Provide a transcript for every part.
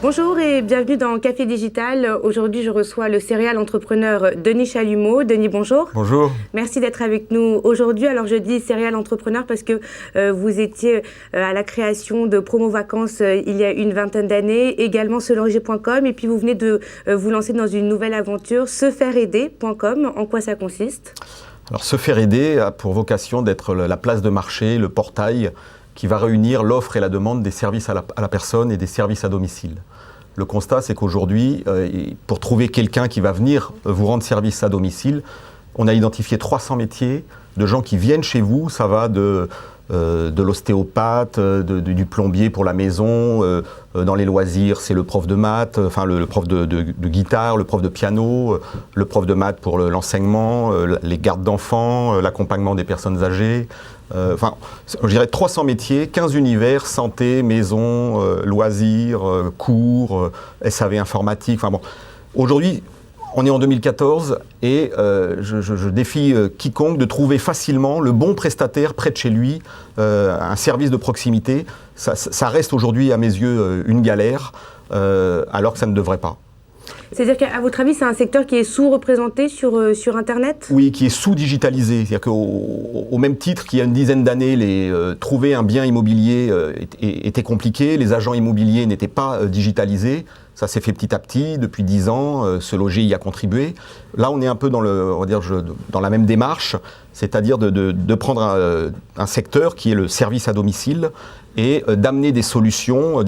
Bonjour et bienvenue dans Café Digital. Aujourd'hui, je reçois le serial entrepreneur Denis Chalumeau. Denis, bonjour. Bonjour. Merci d'être avec nous aujourd'hui. Alors, je dis serial entrepreneur parce que vous étiez à la création de Promo Vacances il y a une vingtaine d'années, également selongier.com, et puis vous venez de vous lancer dans une nouvelle aventure, sefaireaider.com. En quoi ça consiste ? Alors, Se Faire Aider a pour vocation d'être la place de marché, le portail qui va réunir l'offre et la demande des services à la personne et des services à domicile. Le constat, c'est qu'aujourd'hui, pour trouver quelqu'un qui va venir vous rendre service à domicile, on a identifié 300 métiers de gens qui viennent chez vous. Ça va de l'ostéopathe, du plombier pour la maison, dans les loisirs, c'est le prof de maths, enfin le prof de guitare, le prof de piano, le prof de maths pour l'enseignement, les gardes d'enfants, l'accompagnement des personnes âgées. Enfin, je dirais 300 métiers, 15 univers, santé, maison, loisirs, cours, SAV informatique. Enfin bon, aujourd'hui, on est en 2014 et je défie quiconque de trouver facilement le bon prestataire près de chez lui, un service de proximité. Ça reste aujourd'hui, à mes yeux, une galère, alors que ça ne devrait pas. C'est-à-dire qu'à votre avis, c'est un secteur qui est sous-représenté sur Internet ? Oui, qui est sous-digitalisé. C'est-à-dire qu'au même titre qu'il y a une dizaine d'années, trouver un bien immobilier était compliqué, les agents immobiliers n'étaient pas digitalisés. Ça s'est fait petit à petit, depuis 10 ans, Se Loger y a contribué. Là, on est un peu dans la même démarche, c'est-à-dire de prendre un secteur qui est le service à domicile et d'amener des solutions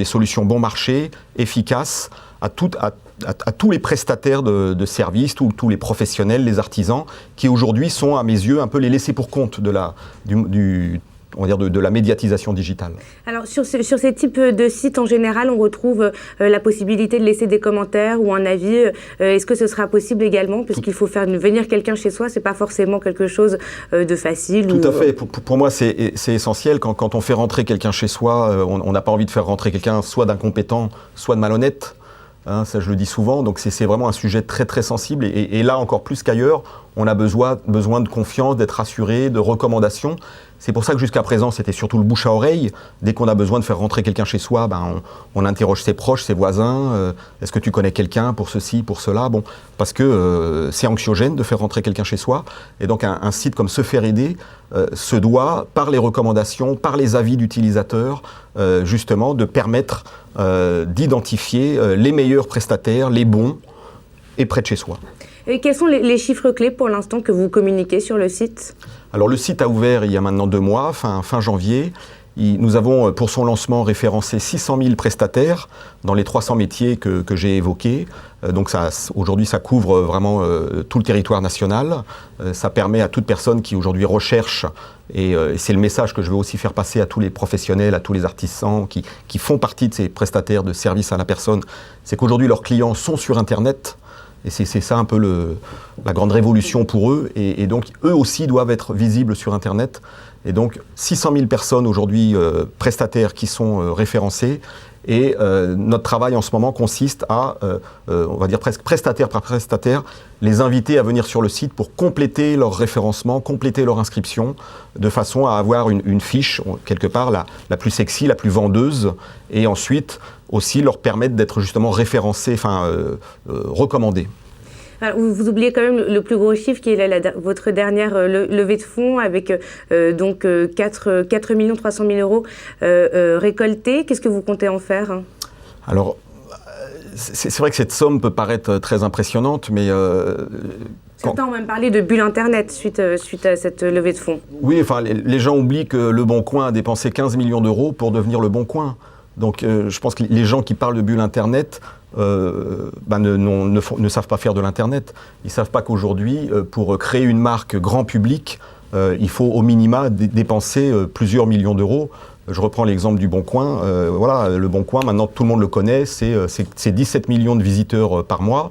bon marché, efficaces, à tous les prestataires de services, tous les professionnels, les artisans, qui aujourd'hui sont, à mes yeux, un peu les laissés pour compte de la médiatisation digitale. Alors, sur ces types de sites, en général, on retrouve la possibilité de laisser des commentaires ou un avis. Est-ce que ce sera possible également ? Puisqu'il faut faire venir quelqu'un chez soi, ce n'est pas forcément quelque chose de facile. Tout à fait. Pour moi, c'est essentiel. Quand on fait rentrer quelqu'un chez soi, on n'a pas envie de faire rentrer quelqu'un soit d'incompétent, soit de malhonnête. Hein, ça, je le dis souvent. Donc, c'est vraiment un sujet très, très sensible. Et là, encore plus qu'ailleurs, on a besoin de confiance, d'être rassuré, de recommandations. C'est pour ça que jusqu'à présent, c'était surtout le bouche à oreille. Dès qu'on a besoin de faire rentrer quelqu'un chez soi, on interroge ses proches, ses voisins. Est-ce que tu connais quelqu'un pour ceci, pour cela ? Bon, parce que c'est anxiogène de faire rentrer quelqu'un chez soi. Et donc, un site comme Se Faire Aider se doit, par les recommandations, par les avis d'utilisateurs, justement, de permettre d'identifier les meilleurs prestataires, les bons, et près de chez soi. Et quels sont les chiffres clés pour l'instant que vous communiquez sur le site ? Alors le site a ouvert il y a maintenant 2 mois, fin janvier. Nous avons pour son lancement référencé 600 000 prestataires dans les 300 métiers que j'ai évoqués. Donc aujourd'hui ça couvre vraiment tout le territoire national. Ça permet à toute personne qui aujourd'hui recherche, et c'est le message que je veux aussi faire passer à tous les professionnels, à tous les artisans qui font partie de ces prestataires de services à la personne, c'est qu'aujourd'hui leurs clients sont sur Internet. Et c'est ça un peu la grande révolution pour eux. Et donc, eux aussi doivent être visibles sur Internet. Et donc, 600 000 personnes aujourd'hui, prestataires qui sont référencés. Et notre travail en ce moment consiste à, on va dire presque prestataire par prestataire, les inviter à venir sur le site pour compléter leur référencement, compléter leur inscription, de façon à avoir une fiche, quelque part, la plus sexy, la plus vendeuse, et ensuite aussi leur permettre d'être justement référencés, recommandés. Alors, vous oubliez quand même le plus gros chiffre qui est votre dernière levée de fonds avec 4 300 000 euros récoltés. Qu'est-ce que vous comptez en faire ? Alors, c'est vrai que cette somme peut paraître très impressionnante, mais... Certains ont même parlé de bulle Internet suite à cette levée de fonds. Oui, enfin, les gens oublient que Le Bon Coin a dépensé 15 millions d'euros pour devenir Le Bon Coin. Donc je pense que les gens qui parlent de bulle Internet ne savent pas faire de l'Internet. Ils ne savent pas qu'aujourd'hui, pour créer une marque grand public, il faut au minima dépenser plusieurs millions d'euros. Je reprends l'exemple du Bon Coin. Le Bon Coin, maintenant tout le monde le connaît, c'est 17 millions de visiteurs par mois.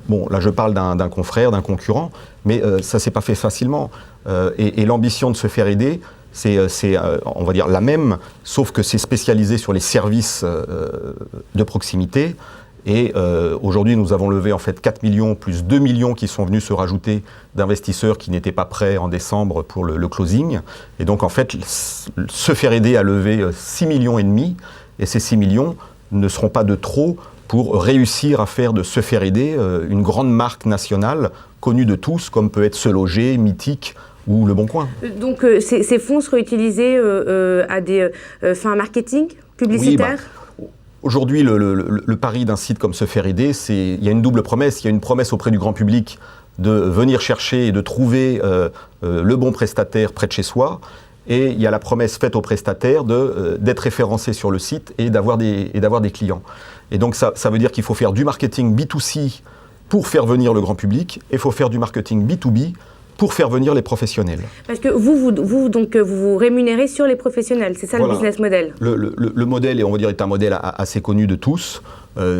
Bon, là je parle d'un confrère, d'un concurrent, mais ça ne s'est pas fait facilement. Et l'ambition de Se Faire Aider, c'est on va dire la même, sauf que c'est spécialisé sur les services de proximité. Et aujourd'hui, nous avons levé en fait 4 millions plus 2 millions qui sont venus se rajouter d'investisseurs qui n'étaient pas prêts en décembre pour le closing. Et donc en fait, Se Faire Aider a levé 6 millions et demi. Et ces 6 millions ne seront pas de trop pour réussir à faire de Se Faire Aider une grande marque nationale connue de tous, comme peut être Se Loger, Mythique ou Le Bon Coin. Donc ces fonds seraient utilisés à des fins marketing, publicitaires? Oui, aujourd'hui, le pari d'un site comme Se Faire Aider, il y a une double promesse. Il y a une promesse auprès du grand public de venir chercher et de trouver le bon prestataire près de chez soi. Et il y a la promesse faite aux prestataires d'être référencé sur le site et d'avoir des clients. Et donc ça veut dire qu'il faut faire du marketing B2C pour faire venir le grand public, et il faut faire du marketing B2B pour faire venir les professionnels. Parce que vous vous rémunérez sur les professionnels, c'est ça le business model? Le modèle, on va dire, est un modèle assez connu de tous.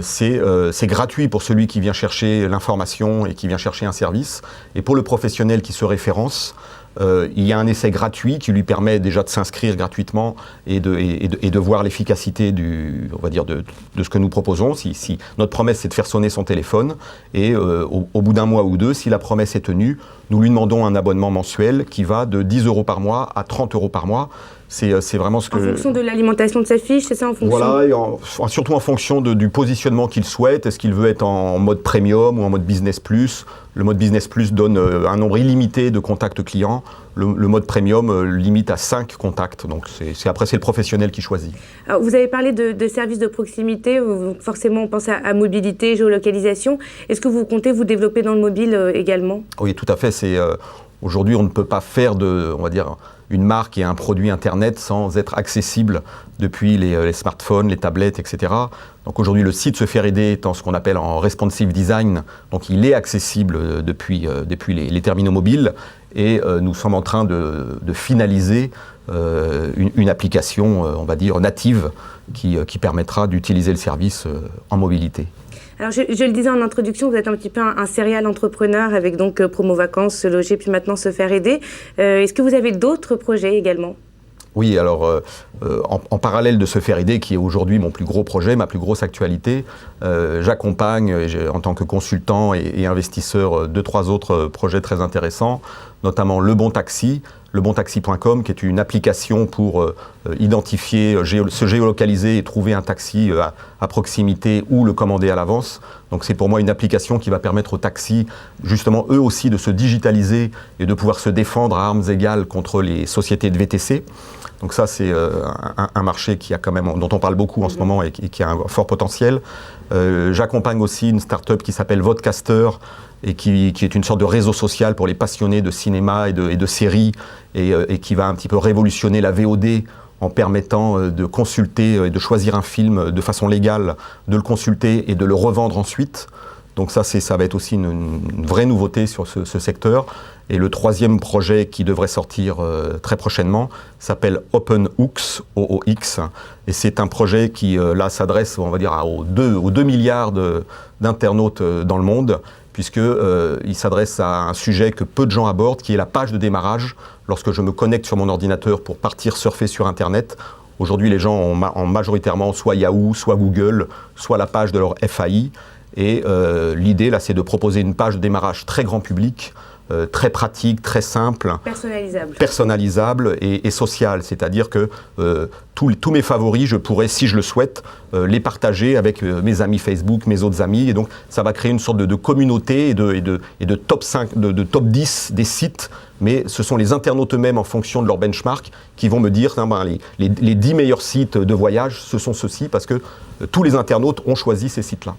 C'est gratuit pour celui qui vient chercher l'information et qui vient chercher un service. Et pour le professionnel qui se référence, il y a un essai gratuit qui lui permet déjà de s'inscrire gratuitement et de voir l'efficacité on va dire de ce que nous proposons. Si notre promesse, c'est de faire sonner son téléphone, et au bout d'un mois ou deux, si la promesse est tenue, nous lui demandons un abonnement mensuel qui va de 10 € par mois à 30 € par mois. C'est vraiment ce que... En fonction de l'alimentation de sa fiche, c'est ça, en fonction... Voilà, et surtout en fonction du positionnement qu'il souhaite. Est-ce qu'il veut être en mode premium ou en mode business plus? Le mode business plus donne un nombre illimité de contacts clients. Le mode premium limite à 5 contacts. Donc après, c'est le professionnel qui choisit. Alors, vous avez parlé de services de proximité. Forcément, on pense à mobilité, géolocalisation. Est-ce que vous comptez vous développer dans le mobile également? Oui, tout à fait. Aujourd'hui, on ne peut pas faire on va dire, une marque et un produit Internet sans être accessible depuis les smartphones, les tablettes, etc. Donc aujourd'hui, le site Se Faire Aider étant ce qu'on appelle en responsive design, donc il est accessible depuis les terminaux mobiles, et nous sommes en train de finaliser une application, on va dire, native qui permettra d'utiliser le service en mobilité. Alors, je le disais en introduction, vous êtes un petit peu un serial entrepreneur avec donc Promo Vacances, Se Loger, puis maintenant Se Faire Aider. Est-ce que vous avez d'autres projets également? Oui, alors en parallèle de Se Faire Aider, qui est aujourd'hui mon plus gros projet, ma plus grosse actualité, j'accompagne en tant que consultant et investisseur 2-3 autres projets très intéressants, notamment Le Bon Taxi, lebontaxi.com, qui est une application pour identifier, se géolocaliser et trouver un taxi à proximité ou le commander à l'avance. Donc c'est pour moi une application qui va permettre aux taxis, justement eux aussi, de se digitaliser et de pouvoir se défendre à armes égales contre les sociétés de VTC. Donc ça, c'est un marché dont on parle beaucoup en ce moment et qui a un fort potentiel. J'accompagne aussi une start-up qui s'appelle Vodcaster, et qui est une sorte de réseau social pour les passionnés de cinéma et de séries, et qui va un petit peu révolutionner la VOD en permettant de consulter et de choisir un film de façon légale, de le consulter et de le revendre ensuite. Donc ça va être aussi une vraie nouveauté sur ce secteur. Et le troisième projet qui devrait sortir très prochainement s'appelle OpenHooks, OOX. Et c'est un projet qui, là, s'adresse, on va dire, aux 2 milliards d'internautes dans le monde, puisqu'il s'adresse à un sujet que peu de gens abordent, qui est la page de démarrage. Lorsque je me connecte sur mon ordinateur pour partir surfer sur Internet, aujourd'hui, les gens ont majoritairement soit Yahoo, soit Google, soit la page de leur FAI. Et l'idée, là, c'est de proposer une page de démarrage très grand public, très pratique, très simple, personnalisable et sociale. C'est-à-dire que tous mes favoris, je pourrais, si je le souhaite, les partager avec mes amis Facebook, mes autres amis. Et donc, ça va créer une sorte de communauté et de top 5, de top 10 des sites. Mais ce sont les internautes eux-mêmes, en fonction de leur benchmark, qui vont me dire les 10 meilleurs sites de voyage, ce sont ceux-ci, parce que tous les internautes ont choisi ces sites-là.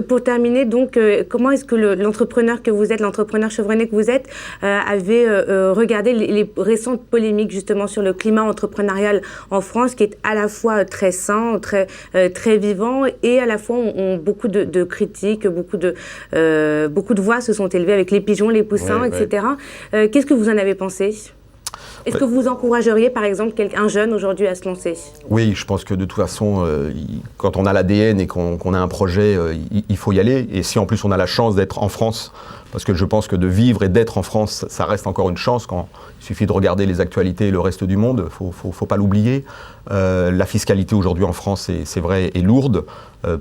Pour terminer, donc, comment est-ce que l'entrepreneur que vous êtes, l'entrepreneur chevronné que vous êtes, avez regardé les récentes polémiques justement sur le climat entrepreneurial en France, qui est à la fois très sain, très vivant, et à la fois ont beaucoup de critiques, beaucoup de voix se sont élevées avec les pigeons, les poussins, etc. Qu'est-ce que vous en avez pensé ? Est-ce que vous encourageriez, par exemple, un jeune aujourd'hui à se lancer ? Oui, je pense que de toute façon, quand on a l'ADN et qu'on a un projet, il faut y aller. Et si en plus on a la chance d'être en France, parce que je pense que de vivre et d'être en France, ça reste encore une chance. Il suffit de regarder les actualités et le reste du monde, faut pas l'oublier. La fiscalité aujourd'hui en France, c'est vrai, est lourde,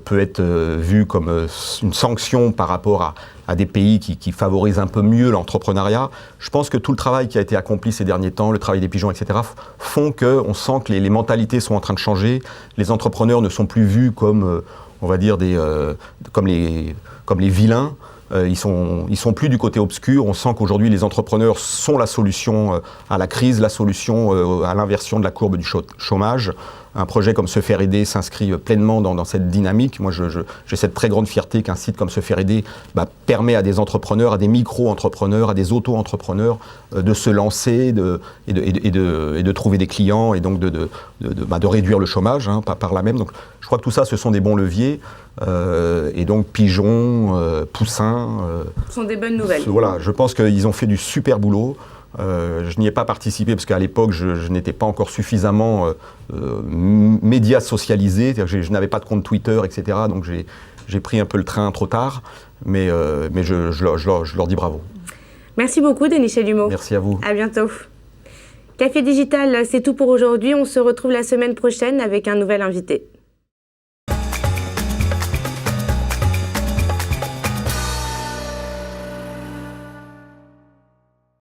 peut être vue comme une sanction par rapport à des pays qui favorisent un peu mieux l'entrepreneuriat. Je pense que tout le travail qui a été accompli ces derniers temps, le travail des pigeons, etc., font qu'on sent que les mentalités sont en train de changer. Les entrepreneurs ne sont plus vus comme, on va dire, comme les vilains. Ils sont plus du côté obscur. On sent qu'aujourd'hui, les entrepreneurs sont la solution à la crise, la solution à l'inversion de la courbe du chômage. Un projet comme Se Faire Aider s'inscrit pleinement dans cette dynamique. Moi, j'ai cette très grande fierté qu'un site comme Se Faire Aider permet à des entrepreneurs, à des micro-entrepreneurs, à des auto-entrepreneurs de se lancer et de trouver des clients et donc de réduire le chômage par là même. Donc, je crois que tout ça, ce sont des bons leviers. Et donc, pigeons, poussins... ce sont des bonnes nouvelles. Voilà, je pense qu'ils ont fait du super boulot. Je n'y ai pas participé parce qu'à l'époque, je n'étais pas encore suffisamment média socialisé. Je n'avais pas de compte Twitter, etc. Donc j'ai pris un peu le train trop tard. Mais je leur dis bravo. Merci beaucoup, Denis Chalumeau. Merci à vous. À bientôt. Café Digital, c'est tout pour aujourd'hui. On se retrouve la semaine prochaine avec un nouvel invité.